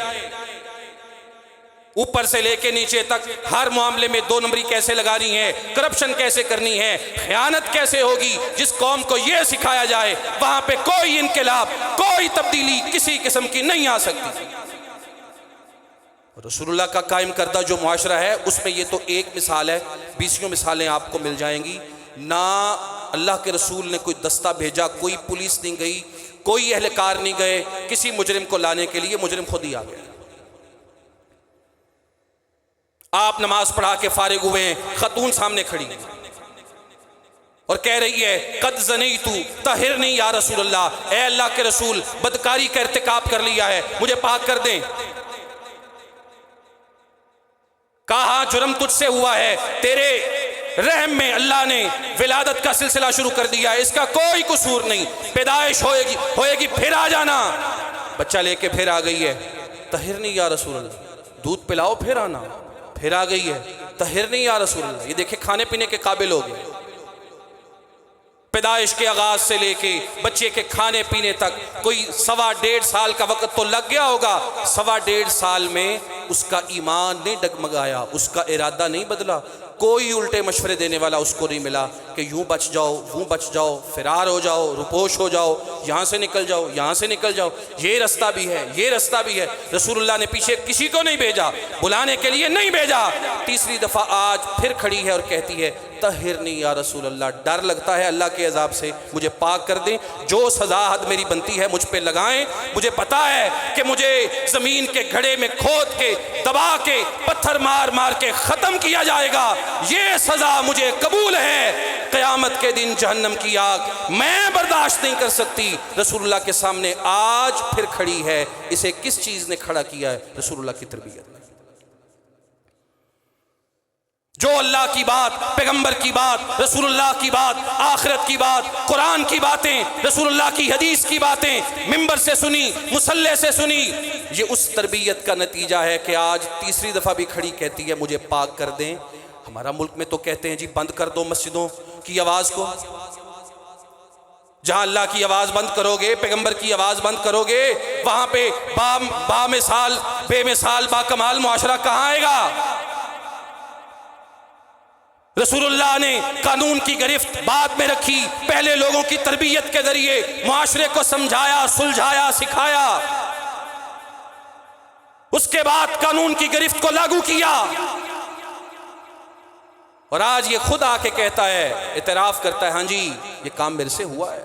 اوپر سے لے کے نیچے تک ہر معاملے میں 2 نمبری کیسے لگانی ہے، کرپشن کیسے کرنی ہے، خیانت کیسے ہوگی، جس قوم کو یہ سکھایا جائے وہاں پہ کوئی انقلاب، کوئی تبدیلی کسی قسم کی نہیں آ سکتی. رسول اللہ کا قائم کردہ جو معاشرہ ہے اس میں یہ تو ایک مثال ہے، 20 مثالیں آپ کو مل جائیں گی. نہ اللہ کے رسول نے کوئی دستہ بھیجا، کوئی پولیس نہیں گئی، کوئی اہلکار نہیں گئے کسی مجرم کو لانے کے لیے، مجرم خود ہی آ گئے. آپ نماز پڑھا کے فارغ ہوئے ہیں، خاتون سامنے کھڑی ہے اور کہہ رہی ہے قد زنیتو طہرنی یا رسول اللہ، اے اللہ کے رسول بدکاری کا ارتکاب کر لیا ہے، مجھے پاک کر دیں. کہا جرم تجھ سے ہوا ہے، تیرے رحم میں اللہ نے ولادت کا سلسلہ شروع کر دیا ہے، اس کا کوئی قصور نہیں، پیدائش ہوئے گی پھر آ جانا. بچہ لے کے پھر آ گئی ہے، طہرنی یا رسول اللہ، دودھ پلاؤ پھر آنا، پھر آ گئی ہے، طہرنی یا رسول اللہ. یہ دیکھیں کھانے پینے کے قابل ہو گئے. پیدائش کے آغاز سے لے کے بچے کے کھانے پینے تک کوئی 1.25 سال کا وقت تو لگ گیا ہوگا. 1.25 سال میں اس کا ایمان نہیں ڈگمگایا، اس کا ارادہ نہیں بدلا، کوئی الٹے مشورے دینے والا اس کو نہیں ملا کہ یوں بچ جاؤ، وہ بچ جاؤ، فرار ہو جاؤ، روپوش ہو جاؤ، یہاں سے نکل جاؤ، یہاں سے نکل جاؤ، یہ رستہ بھی ہے، یہ رستہ بھی ہے. رسول اللہ نے پیچھے کسی کو نہیں بھیجا، بلانے کے لیے نہیں بھیجا. تیسری دفعہ آج پھر کھڑی ہے اور کہتی ہے طہرنی یا رسول اللہ، ڈر لگتا ہے اللہ کے عذاب سے، مجھے پاک کر دیں، جو سزا حد میری بنتی ہے مجھ پہ لگائیں. مجھے پتا ہے کہ مجھے زمین کے گھڑے میں کھود کے دبا کے پتھر مار مار کے ختم کیا جائے گا، یہ سزا مجھے قبول ہے. قیامت کے دن جہنم کی آگ میں برداشت نہیں کر سکتی. رسول اللہ کے سامنے آج پھر کھڑی ہے. اسے کس چیز نے کھڑا کیا ہے؟ رسول اللہ کی تربیت. جو اللہ کی بات، پیغمبر کی بات، رسول اللہ کی بات، آخرت کی بات، قرآن کی باتیں، رسول اللہ کی حدیث کی باتیں منبر سے سنی، مصلی سے سنی، یہ اس تربیت کا نتیجہ ہے کہ آج تیسری دفعہ بھی کھڑی کہتی ہے مجھے پاک کر دیں. ہمارا ملک میں تو کہتے ہیں جی بند کر دو مسجدوں کی آواز کو. جہاں اللہ کی آواز بند کرو گے، پیغمبر کی آواز بند کرو گے، وہاں پہ بے مثال با کمال معاشرہ کہاں آئے گا؟ رسول اللہ نے قانون کی گرفت بعد میں رکھی، پہلے لوگوں کی تربیت کے ذریعے معاشرے کو سمجھایا، سلجھایا، سکھایا، اس کے بعد قانون کی گرفت کو لاگو کیا. اور آج یہ خود آ کے کہتا ہے، اعتراف کرتا ہے ہاں جی یہ کام میرے سے ہوا ہے،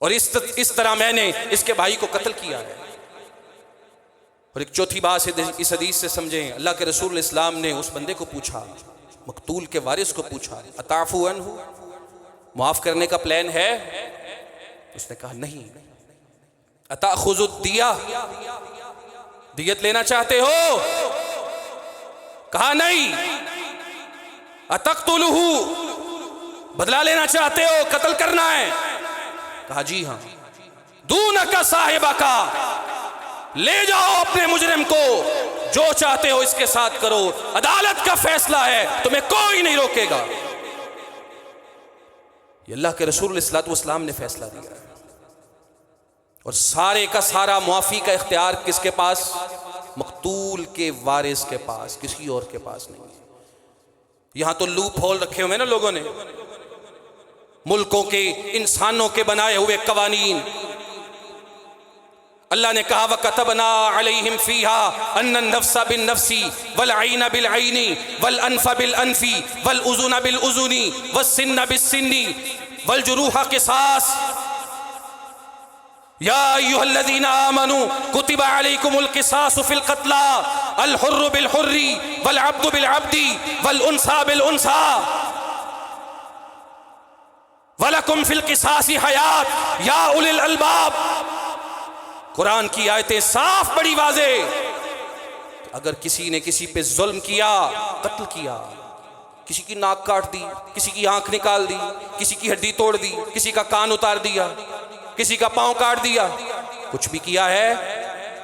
اور اس طرح میں نے اس کے بھائی کو قتل کیا ہے. اور ایک چوتھی بات اس حدیث سے سمجھیں، اللہ کے رسول اسلام نے اس بندے کو پوچھا، مقتول کے وارث کو پوچھا، اتعفو عنہ، معاف کرنے کا پلان ہے؟ اس نے کہا نہیں. اتأخذ الدیہ، دیت لینا چاہتے ہو؟ کہا نہیں. اتقتلہ، بدلہ لینا چاہتے ہو، قتل کرنا ہے؟ کہا جی ہاں. دونک صاحبک، لے جاؤ اپنے مجرم کو، جو چاہتے ہو اس کے ساتھ کرو، عدالت کا فیصلہ ہے، تمہیں کوئی نہیں روکے گا۔ یہ اللہ کے رسول علیہ الصلوۃ والسلام نے فیصلہ دیا ہے، اور سارے کا سارا معافی کا اختیار کس کے پاس؟ مقتول کے وارث کے پاس، کسی اور کے پاس نہیں۔ یہاں تو لوپ ہول رکھے ہوئے نا لوگوں نے، ملکوں کے، انسانوں کے بنائے ہوئے قوانین۔ اللہ نے کہا وَكَتَبْنَا عَلَيْهِمْ فِيهَا أَنَّ النَّفْسَ بِالنَّفْسِ وَالْعَيْنَ بِالْعَيْنِ وَالْأَنْفَ بِالْأَنْفِ وَالْأُذُنَ بِالْأُذُنِ وَالسِّنَّ بِالسِّنِّ وَالْجُرُوحَ قِصَاص يَا أَيُّهَا الَّذِينَ آمَنُوا كُتِبَ عَلَيْكُمُ الْقِصَاصُ فِي الْقَتْلَى الْحُرُّ بِالْحُرِّ وَالْعَبْدُ بِالْعَبْدِ وَالْأُنْثَى بِالْأُنْثَى وَلَكُمْ فِي الْقِصَاصِ حَيَاةٌ يَا أُولِي الْأَلْبَابِ۔ قرآن کی آیتیں صاف بڑی واضح۔ اگر کسی نے کسی پہ ظلم کیا، قتل کیا، کسی کی ناک کاٹ دی، کسی کی آنکھ نکال دی، کسی کی ہڈی توڑ دی، کسی کا کان اتار دیا، کسی کا پاؤں کاٹ دیا، کچھ بھی کیا ہے،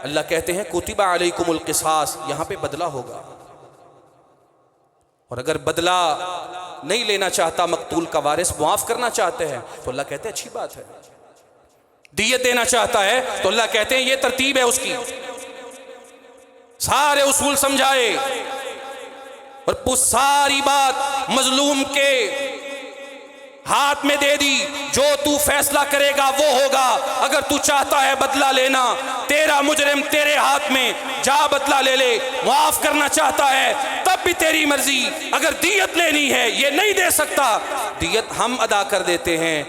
اللہ کہتے ہیں کتب علیکم القصاص، یہاں پہ بدلہ ہوگا۔ اور اگر بدلہ نہیں لینا چاہتا مقتول کا وارث، معاف کرنا چاہتے ہیں، تو اللہ کہتے ہیں اچھی بات ہے۔ دیت دینا چاہتا ہے تو اللہ کہتے ہیں یہ ترتیب ہے اس کی، سارے اصول سمجھائے، اور ساری بات مظلوم کے ہاتھ میں دے دی، جو تو فیصلہ کرے گا وہ ہوگا۔ اگر تو چاہتا ہے بدلہ لینا، تیرا مجرم تیرے ہاتھ میں، جا بدلہ لے لے۔ معاف کرنا چاہتا ہے تب بھی تیری مرضی۔ اگر دیت لینی ہے، یہ نہیں دے سکتا، دیت ہم ادا کر دیتے ہیں۔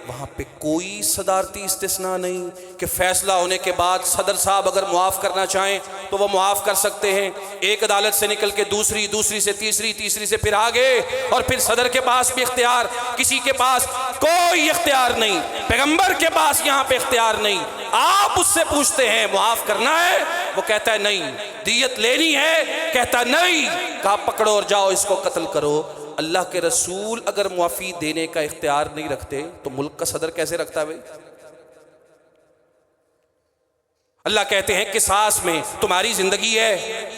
وہاں پہ کوئی صدارتی استثناء نہیں کہ فیصلہ ہونے کے بعد صدر صاحب اگر معاف کرنا چاہیں تو وہ معاف کر سکتے ہیں، ایک عدالت سے نکل کے دوسری، دوسری سے تیسری، تیسری سے پھر آگے، اور پھر صدر کے پاس بھی اختیار، کسی کے پاس کوئی اختیار نہیں، پیغمبر کے پاس یہاں پہ اختیار نہیں۔ آپ اس سے پوچھتے ہیں معاف کرنا ہے، وہ کہتا ہے نہیں۔ دیت لینی ہے، کہتا نہیں۔ کہا پکڑو اور جاؤ اس کو قتل کرو۔ اللہ کے رسول اگر معافی دینے کا اختیار نہیں رکھتے تو ملک کا صدر کیسے رکھتا ہے بھائی؟ اللہ کہتے ہیں قصاص میں تمہاری زندگی ہے۔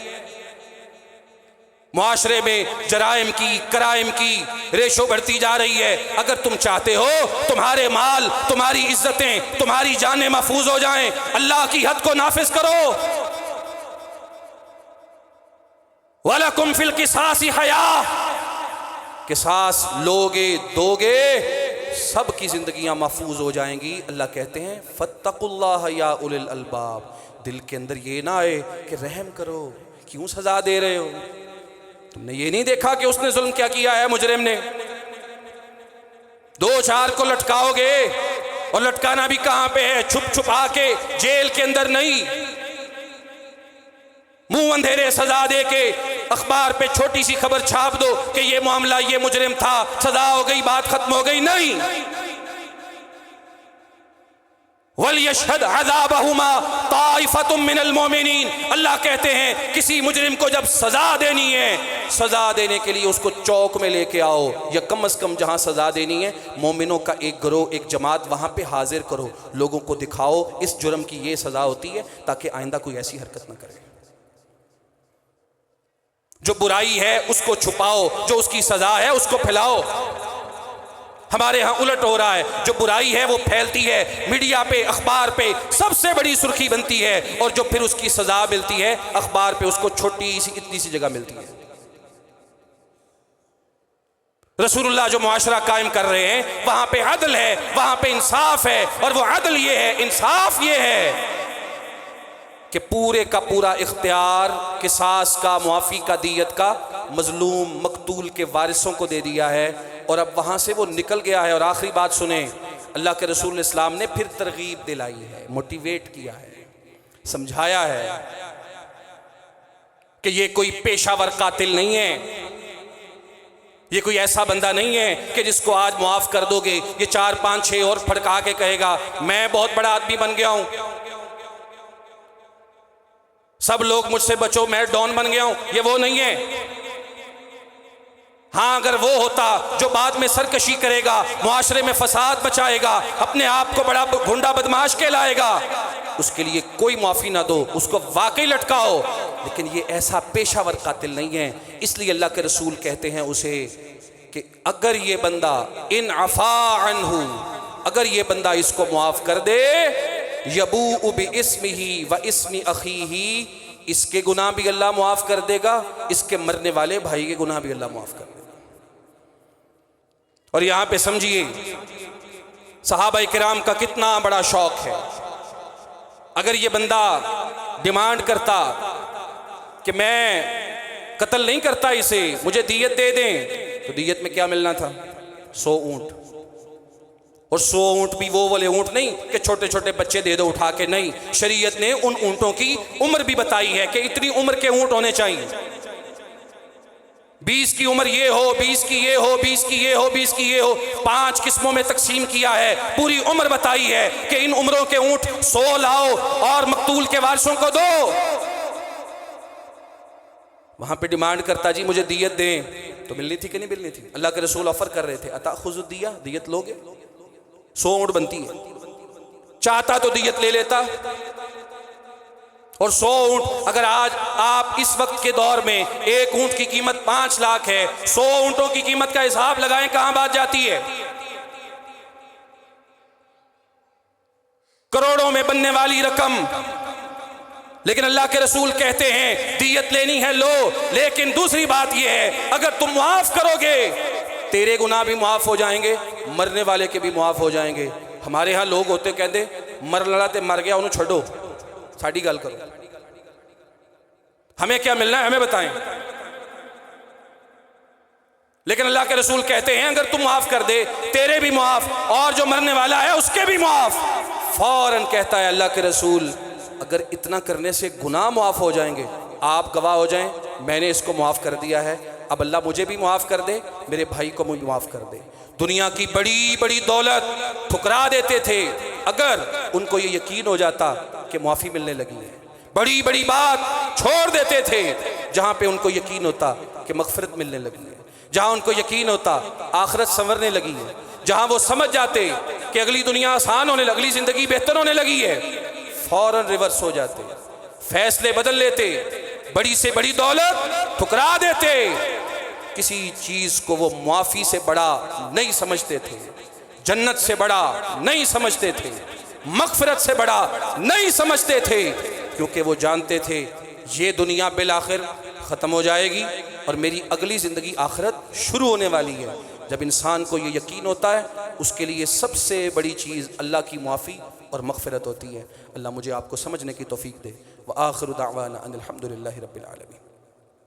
معاشرے میں جرائم کی، کرائم کی ریشو بڑھتی جا رہی ہے۔ اگر تم چاہتے ہو تمہارے مال، تمہاری عزتیں، تمہاری جانیں محفوظ ہو جائیں، اللہ کی حد کو نافذ کرو۔ وَلَكُمْ فِي الْقِصَاصِ حَيَاةٌ، قصاص لوگے دوگے، سب کی زندگیاں محفوظ ہو جائیں گی۔ اللہ کہتے ہیں فَاتَّقُوا اللَّهَ يَا أُولِي الْأَلْبَابِ، دل کے اندر یہ نہ آئے کہ رحم کرو، کیوں سزا دے رہے ہو؟ تم نے یہ نہیں دیکھا کہ اس نے ظلم کیا کیا ہے مجرم نے؟ دو چار کو لٹکاؤ گے، اور لٹکانا بھی کہاں پہ ہے؟ چھپ چھپا کے، جیل کے اندر نہیں، منہ اندھیرے سزا دے کے اخبار پہ چھوٹی سی خبر چھاپ دو کہ یہ معاملہ، یہ مجرم تھا، سزا ہو گئی، بات ختم ہو گئی، نہیں۔ وَلْيَشْهَدْ عَذَابَهُمَا طَائِفَةٌ مِّنَ الْمُؤْمِنِينَ، اللہ کہتے ہیں کسی مجرم کو جب سزا دینی ہے، سزا دینے کے لیے اس کو چوک میں لے کے آؤ، یا کم از کم جہاں سزا دینی ہے مومنوں کا ایک گروہ، ایک جماعت وہاں پہ حاضر کرو، لوگوں کو دکھاؤ اس جرم کی یہ سزا ہوتی ہے، تاکہ آئندہ کوئی ایسی حرکت نہ کرے۔ جو برائی ہے اس کو چھپاؤ، جو اس کی سزا ہے اس کو پھیلاؤ۔ ہمارے ہاں الٹ ہو رہا ہے، جو برائی ہے وہ پھیلتی ہے، میڈیا پہ، اخبار پہ سب سے بڑی سرخی بنتی ہے، اور جو پھر اس کی سزا ملتی ہے اخبار پہ اس کو چھوٹی سی اتنی سی جگہ ملتی ہے۔ رسول اللہ جو معاشرہ قائم کر رہے ہیں وہاں پہ عدل ہے، وہاں پہ انصاف ہے، اور وہ عدل یہ ہے، انصاف یہ ہے کہ پورے کا پورا اختیار قصاص کا، معافی کا، دیت کا مظلوم مقتول کے وارثوں کو دے دیا ہے، اور اب وہاں سے وہ نکل گیا ہے۔ اور آخری بات سنیں، اللہ کے رسول اسلام نے پھر ترغیب دلائی ہے، موٹیویٹ کیا ہے، سمجھایا ہے کہ یہ کوئی پیشہ ور قاتل نہیں ہے، یہ کوئی ایسا بندہ نہیں ہے کہ جس کو آج معاف کر دو گے یہ 4 5 6 اور پھڑکا کے کہے گا میں بہت بڑا آدمی بن گیا ہوں، سب لوگ مجھ سے بچو، میں ڈان بن گیا ہوں۔ یہ وہ نہیں ہے۔ ہاں اگر وہ ہوتا جو بعد میں سرکشی کرے گا، معاشرے میں فساد مچائے گا، اپنے آپ کو بڑا گھنڈا بدماش کہلائے گا، اس کے لیے کوئی معافی نہ دو، اس کو واقعی لٹکاؤ۔ لیکن یہ ایسا پیشہ ور قاتل نہیں ہے، اس لیے اللہ کے رسول کہتے ہیں اسے کہ اگر یہ بندہ ان عفا عنہ، اگر یہ بندہ اس کو معاف کر دے، یبوء باسمہ و اسم اخیہ، اس کے گناہ بھی اللہ معاف کر دے گا، اس کے مرنے والے بھائی کے گناہ بھی اللہ معاف کر دے گا۔ اور یہاں پہ سمجھیے صحابہ کرام کا کتنا بڑا شوق ہے۔ اگر یہ بندہ ڈیمانڈ کرتا کہ میں قتل نہیں کرتا اسے، مجھے دیت دے دیں، تو دیت میں کیا ملنا تھا؟ 100 اونٹ۔ اور 100 اونٹ بھی وہ والے اونٹ نہیں کہ چھوٹے چھوٹے بچے دے دو اٹھا کے، نہیں، شریعت نے ان اونٹوں کی عمر بھی بتائی ہے کہ اتنی عمر کے اونٹ ہونے چاہیے، 20 کی عمر یہ ہو، 20 کی یہ ہو، 20 کی یہ ہو، 20 کی یہ ہو، 5 قسموں میں تقسیم کیا ہے، پوری عمر بتائی ہے کہ ان عمروں کے اونٹ 100 لاؤ اور مقتول کے وارثوں کو دو۔ وہاں پہ ڈیمانڈ کرتا جی مجھے دیت دیں، تو ملنی تھی کہ نہیں ملنی تھی؟ اللہ کے رسول آفر کر رہے تھے، اتاخذ الدیہ، دیت لوگے؟ 100 اونٹ بنتی ہے، چاہتا تو دیت لے لیتا۔ اور 100 اونٹ، اگر آج آپ اس وقت کے دور میں ایک اونٹ کی قیمت 5 لاکھ ہے، 100 اونٹوں کی قیمت کا حساب لگائیں کہاں بات جاتی ہے؟ کروڑوں میں بننے والی رقم۔ لیکن اللہ کے رسول کہتے ہیں دیت لینی ہے لو، لیکن دوسری بات یہ ہے اگر تم معاف کرو گے تیرے گناہ بھی معاف ہو جائیں گے، مرنے والے کے بھی معاف ہو جائیں گے۔ ہمارے ہاں لوگ ہوتے کہتے مر لڑا تے مر گیا انہوں چھوڑو، ساڑی گل کرو، ہمیں کیا ملنا ہے ہمیں بتائیں۔ لیکن اللہ کے رسول کہتے ہیں اگر تم معاف کر دے تیرے بھی معاف، اور جو مرنے والا ہے اس کے بھی معاف۔ فوراً کہتا ہے اللہ کے رسول اگر اتنا کرنے سے گناہ معاف ہو جائیں گے، آپ گواہ ہو جائیں میں نے اس کو معاف کر دیا ہے، اب اللہ مجھے بھی معاف کر دے، میرے بھائی کو مجھے معاف کر دے۔ دنیا کی بڑی بڑی دولت ٹھکرا دیتے تھے اگر ان کو یہ یقین ہو جاتا کہ معافی ملنے لگی ہے، بڑی بڑی بات چھوڑ دیتے تھے جہاں پہ ان کو یقین ہوتا کہ مغفرت ملنے لگی ہے، جہاں ان کو یقین ہوتا آخرت سنورنے لگی ہے، جہاں وہ سمجھ جاتے کہ اگلی دنیا آسان ہونے لگی، اگلی زندگی بہتر ہونے لگی ہے، فوراً ریورس ہو جاتے، فیصلے بدل لیتے، بڑی سے بڑی دولت ٹھکرا دیتے، کسی چیز کو وہ معافی سے بڑا نہیں سمجھتے تھے، جنت سے بڑا نہیں سمجھتے تھے، مغفرت سے بڑا نہیں سمجھتے تھے، کیونکہ وہ جانتے تھے یہ دنیا بالآخر ختم ہو جائے گی اور میری اگلی زندگی آخرت شروع ہونے والی ہے۔ جب انسان کو یہ یقین ہوتا ہے اس کے لیے سب سے بڑی چیز اللہ کی معافی اور مغفرت ہوتی ہے۔ اللہ مجھے آپ کو سمجھنے کی توفیق دے۔ وآخر دعوانا ان الحمد للہ رب العالمین۔